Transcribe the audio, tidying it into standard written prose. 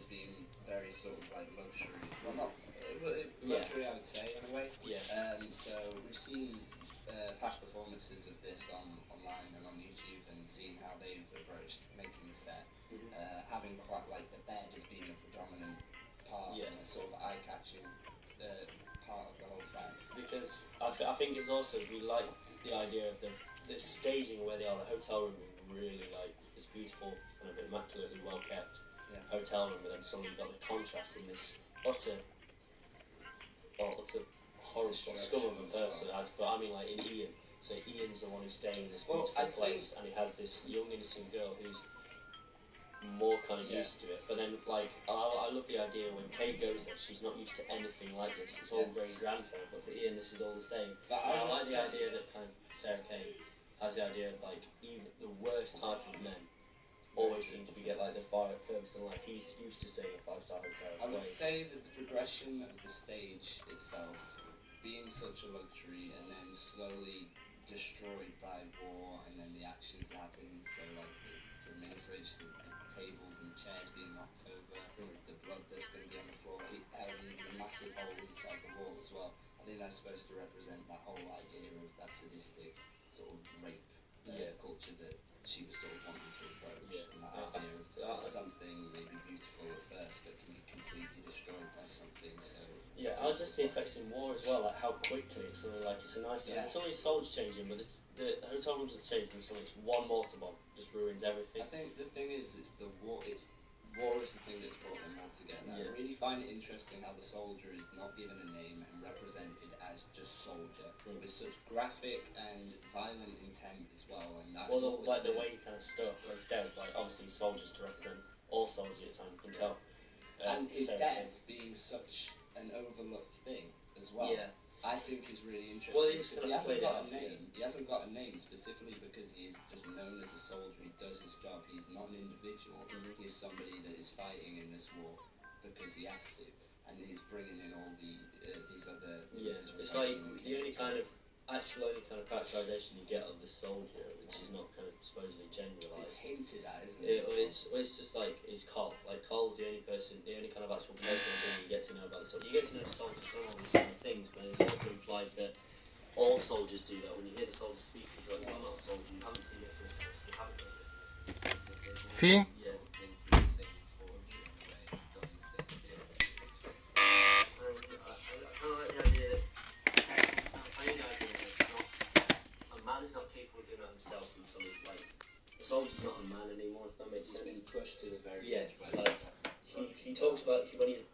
being very sort of like luxury. Well, not luxury, I would say, in a way. Yeah. So we've seen past performances of this online and on YouTube, and seen how they've approached making the set, having quite like the bed as being a predominant part and a sort of eye-catching part of the whole set. Because I think it's also, we like the idea of the staging where they are. The hotel room really like, it's beautiful and immaculately well kept hotel room, but then suddenly you've got the contrast in this utter horrible scum of a person. But I mean, like in Ian. So Ian's the one who's staying in this beautiful place, and he has this young innocent girl who's more kind of used to it. But then, like, I love the idea when Kate goes there, she's not used to anything like this. It's all very grand for her, but for Ian, this is all the same. I like the idea that kind of Sarah Kane has the idea of, like, even the worst type of men always seem to get like the furthest in life. He's used to staying in a 5-star hotel. I would say that the progression of the stage itself being such a luxury and then slowly destroyed by war, and then the actions that happen, so like the mini fridge, the tables and the chairs being knocked over, the blood that's going to be on the floor, the massive hole inside the wall as well. I think that's supposed to represent that whole idea of that sadistic sort of rape culture that she was sort of wanting to approach, and that idea of something maybe beautiful at first but can be completely destroyed by something so... Yeah, just the effects in war as well, like how quickly it's something like, it's a nice... It's only soldiers changing, but the hotel rooms are changing, so it's one mortar bomb just ruins everything. I think the thing is, war is the thing that's brought them all together. I really find it interesting how the soldier is not given a name and represented as just soldier, with such graphic and violent intent as well. And that's like the way he kind of stuff, like he says, like obviously soldiers to represent all soldiers at the time, you can tell. And his death being such an overlooked thing as well. I think is really interesting. Well, he hasn't got a name. He hasn't got a name specifically because he's just known as a soldier. He does his job. He's not an individual. He's somebody that is fighting in this war because he has to, and he's bringing in all these other. It's like the only kind of characterization you get of the soldier, which is not kind of supposedly generalised. It's hinted at, isn't it? It's just like, is Cole. Like, Cole's the only kind of actual personal thing you get to know about the soldier. You get to know the soldiers from all these kind of things, but it's also implied that all soldiers do that. When you hear the soldier speak, he's like, I'm not a soldier, you haven't seen this, you haven't done this. See? Is not capable of doing that himself until he's like, the soldier's not a man anymore, if that makes sense. He's been pushed to the very edge. Like, he talks about when he's